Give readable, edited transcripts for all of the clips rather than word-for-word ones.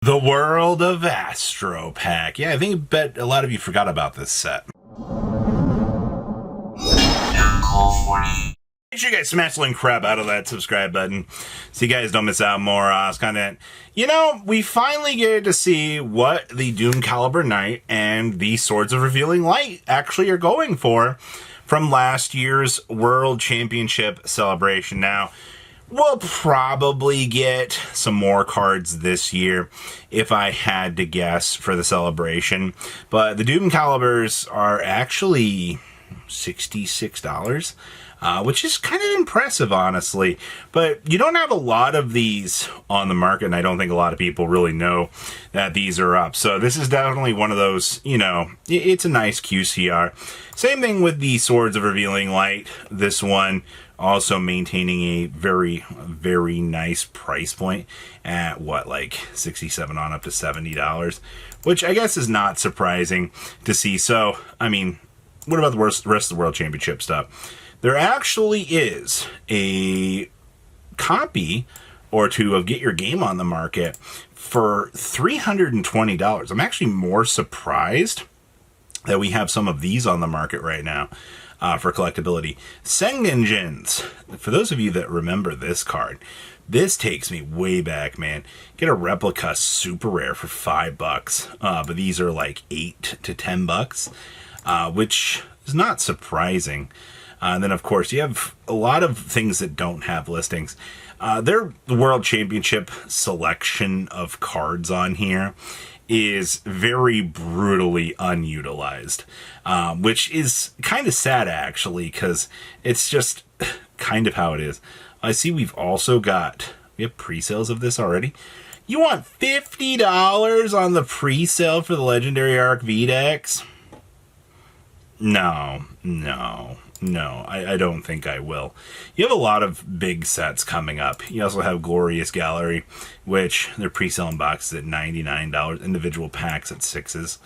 The world of Astral Pack. Yeah, I bet a lot of you forgot about this set. Make sure you guys smash the link crap out of that subscribe button so you guys don't miss out more content. You know, we finally get to see what the Doom Caliber Knight and the Swords of Revealing Light actually are going for from last year's World Championship celebration. Now, we'll probably get some more cards this year if I had to guess for the celebration. But the Doom Calibers are actually $66, which is kind of impressive, honestly. But you don't have a lot of these on the market, and I don't think a lot of people really know that these are up. So this is definitely one of those, you know, it's a nice QCR. Same thing with the Swords of Revealing Light. This one also maintaining a very, very nice price point at what, like 67 on up to $70, which I guess is not surprising to see. So, I mean, what about the rest of the World Championship stuff? There actually is a copy or two of Get Your Game on the market for $320. I'm actually more surprised that we have some of these on the market right now. For collectability. Sengenjins. For those of you that remember this card, this takes me way back, man. Get a replica super rare for $5, but these are like $8 to $10, which is not surprising. And then, of course, you have a lot of things that don't have listings. Their World Championship selection of cards on here is very brutally unutilized, which is kind of sad, actually, because it's just kind of how it is. I see we have pre-sales of this already. You want $50 on the pre-sale for the Legendary Arc V-Dex? No, I don't think I will. You have a lot of big sets coming up. You also have Glorious Gallery, which they're pre-selling boxes at $99, individual packs at $6s,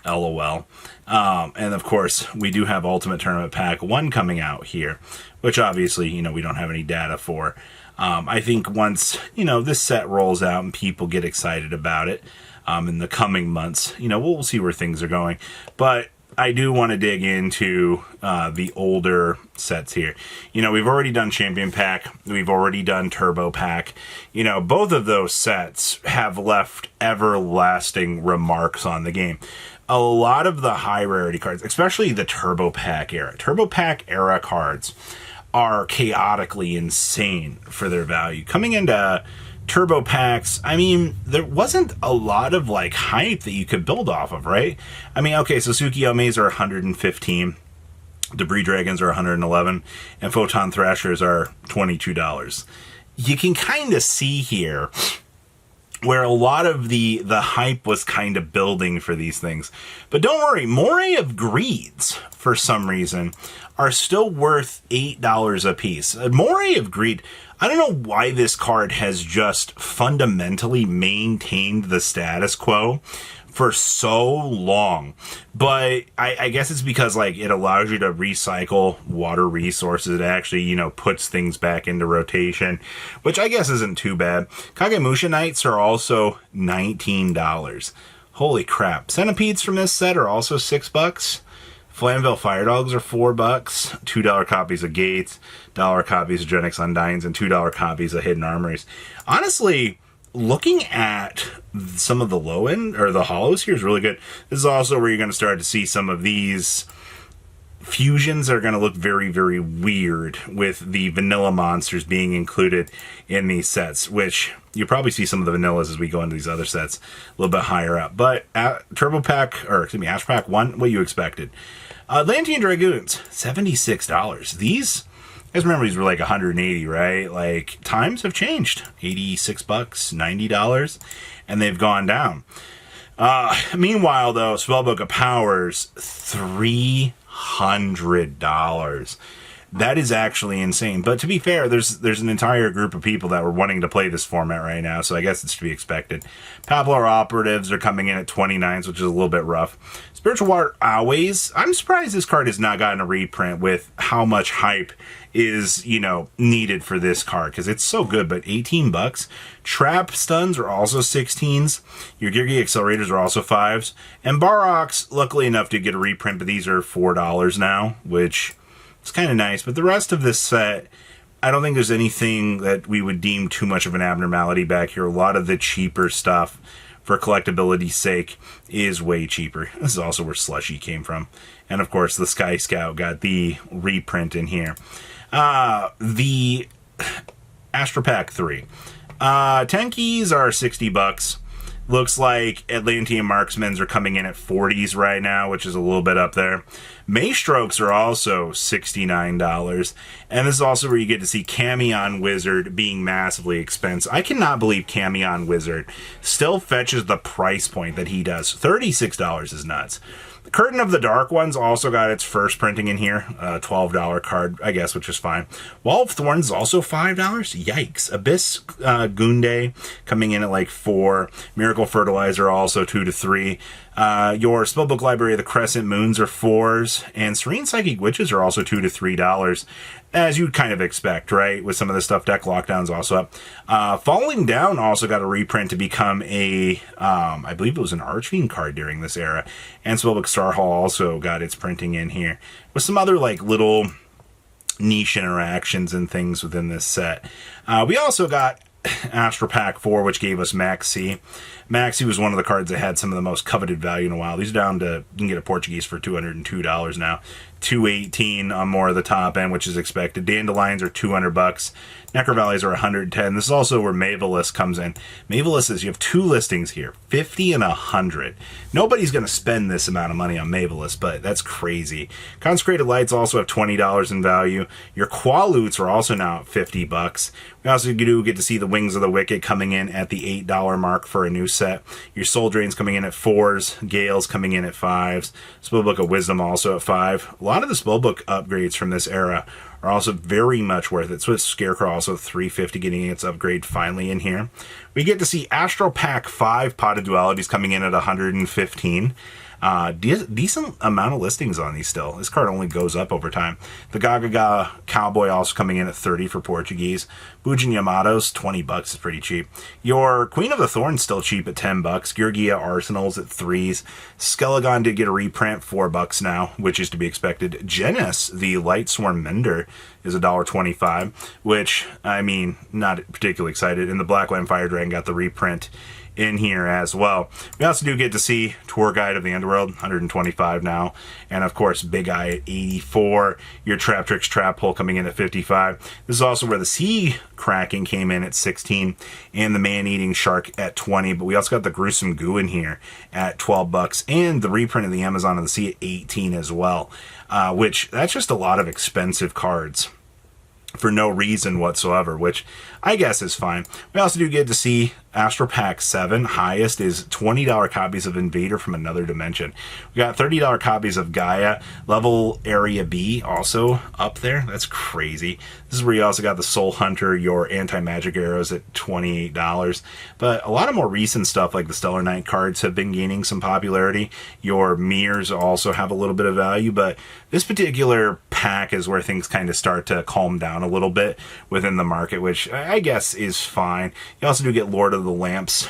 LOL. And of course, we do have Ultimate Tournament Pack 1 coming out here, which obviously, you know, we don't have any data for. I think once, you know, this set rolls out and people get excited about it in the coming months, you know, we'll see where things are going. But I do want to dig into the older sets here. You know, we've already done Champion Pack. We've already done Turbo Pack. You know, both of those sets have left everlasting remarks on the game. A lot of the high rarity cards, especially the Turbo Pack era cards, are chaotically insane for their value. Coming into Turbo Packs, I mean, there wasn't a lot of like hype that you could build off of, right? I mean, okay, so Tsukiyomes are 115, Debris Dragons are 111, and Photon Thrashers are $22. You can kind of see here where a lot of the hype was kind of building for these things. But don't worry, Moray of Greeds, for some reason, are still worth $8 a piece. Moray of Greed, I don't know why this card has just fundamentally maintained the status quo for so long, but I guess it's because like it allows you to recycle water resources. It actually, you know, puts things back into rotation, which I guess isn't too bad. Kagemusha Knights are also $19. Holy crap. Centipedes from this set are also $6. Flamville Fire Dogs are $4, $2 copies of Gates, $1 copies of Genix Undines, and $2 copies of Hidden Armories. Honestly, looking at some of the low end, or the hollows here, is really good. This is also where you're going to start to see some of these fusions that are going to look very, very weird with the vanilla monsters being included in these sets, which you'll probably see some of the vanillas as we go into these other sets a little bit higher up. But Turbo Pack, or excuse me, Astral Pack 1, what you expected. Atlantean Dragoons, $76. These, you guys remember these were like $180, right? Like, times have changed. $86, $90, and they've gone down. Meanwhile, though, Spellbook of Powers, $300. That is actually insane. But to be fair, there's an entire group of people that were wanting to play this format right now, so I guess it's to be expected. Papillon Operatives are coming in at 29s, which is a little bit rough. Spiritual Water Always, I'm surprised this card has not gotten a reprint with how much hype is, needed for this card, because it's so good, but 18 bucks. Trap Stuns are also 16s. Your Geargy Accelerators are also 5s. And Barox, luckily enough to get a reprint, but these are $4 now, which is kind of nice. But the rest of this set, I don't think there's anything that we would deem too much of an abnormality back here. A lot of the cheaper stuff, for collectability's sake, is way cheaper. This is also where Slushy came from. And of course, the Sky Scout got the reprint in here. The Astral Pack 3. 10 keys are 60 bucks. Looks like Atlantean Marksmen's are coming in at 40s right now, which is a little bit up there. Maystrokes are also $69. And this is also where you get to see Camion Wizard being massively expensive. I cannot believe Camion Wizard still fetches the price point that he does. $36 is nuts. The Curtain of the Dark Ones also got its first printing in here. A $12 card, I guess, which is fine. Wall of Thorns is also $5. Yikes. Abyss Gunde coming in at like 4. Miracle Fertilizer also 2 to 3. Your Spellbook Library of the Crescent Moons are 4s. And Serene Psychic Witches are also $2 to $3. As you'd kind of expect, right? With some of the stuff, Deck Lockdown's also up. Falling Down also got a reprint to become a, I believe it was an Archfiend card during this era. And Spellbook Star Hall also got its printing in here. With some other, like, little niche interactions and things within this set. We also got Astral Pack 4, which gave us Maxi. Maxi was one of the cards that had some of the most coveted value in a while. These are down to, you can get a Portuguese for $202 now. $218 on more of the top end, which is expected. Dandelions are 200 bucks. Necrovalleys are 110. This is also where Mavelus comes in. Mavelus is, you have 2 listings here, 50 and 100. Nobody's going to spend this amount of money on Mavelus, but that's crazy. Consecrated Lights also have $20 in value. Your Qualoots are also now at 50 bucks. We also do get to see the Wings of the Wicked coming in at the $8 mark for a new set. Your Soul Drains coming in at 4s. Gales coming in at 5s. Spellbook of Wisdom also at 5. A lot of the Spellbook upgrades from this era are also very much worth it. So it's Scarecrow also $350 getting its upgrade finally in here. We get to see Astral Pack 5 Potted Dualities coming in at 115. Decent amount of listings on these still. This card only goes up over time. The Gagaga Cowboy also coming in at 30 for Portuguese. Bujin Yamato's 20 bucks is pretty cheap. Your Queen of the Thorns still cheap at 10 bucks. Georgia Arsenals at 3s. Skelegon did get a reprint, 4 bucks now, which is to be expected. Genis, the Light Swarm Mender, is $1.25, which, I mean, not particularly excited. And the Blackland Fire Dragon got the reprint in here as well. We also do get to see Tour Guide of the Underworld, 125 now, and of course Big Eye at 84. Your Traptrix Trap Hole coming in at 55. This is also where the Sea Kraken came in at 16 and the Man-Eating Shark at 20, but we also got the Gruesome Goo in here at 12 bucks and the reprint of the Amazon of the Sea at 18 as well, which that's just a lot of expensive cards for no reason whatsoever, which I guess is fine. We also do get to see Astral Pack 7. Highest is $20 copies of Invader from Another Dimension. We got $30 copies of Gaia. Level Area B also up there. That's crazy. This is where you also got the Soul Hunter, your Anti-Magic Arrows at $28. But a lot of more recent stuff like the Stellar Knight cards have been gaining some popularity. Your Mirrors also have a little bit of value, but this particular pack is where things kind of start to calm down a little bit within the market, which I guess is fine. You also do get Lord of the Lamps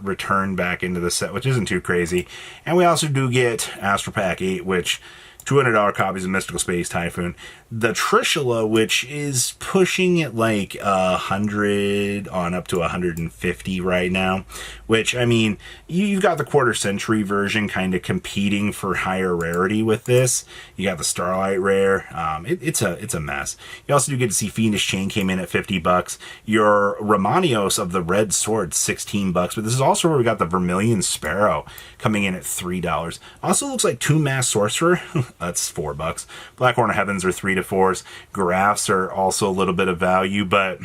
return back into the set, which isn't too crazy. And we also do get Astral Pack 8, which $200 copies of Mystical Space Typhoon. The Trishula, which is pushing at like 100 on up to 150 right now, which, I mean, you've got the Quarter Century version kind of competing for higher rarity with this. You got the Starlight Rare. It's a mess. You also do get to see Fiendish Chain came in at 50 bucks. Your Romanios of the Red Sword, 16 bucks. But this is also where we got the Vermilion Sparrow coming in at $3. Also looks like 2 Mass Sorcerer. That's 4 bucks. Blackhorn of Heavens are 3 to 4s. Giraffes are also a little bit of value, but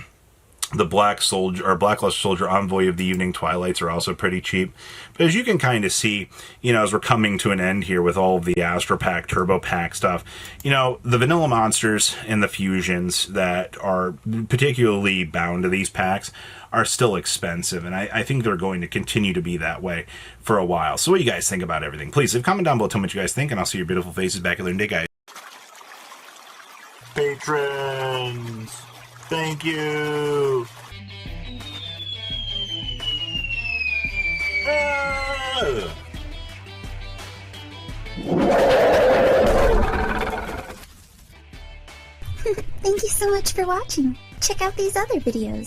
The Black Soldier or Blacklist Soldier Envoy of the Evening Twilights are also pretty cheap. But as you can kind of see, as we're coming to an end here with all of the Astral Pack, Turbo Pack stuff, the vanilla monsters and the fusions that are particularly bound to these packs are still expensive. And I think they're going to continue to be that way for a while. So what do you guys think about everything? Please leave a comment down below, tell me what you guys think, and I'll see your beautiful faces back at the day, guys. Patrons! Thank you! Thank you so much for watching. Check out these other videos.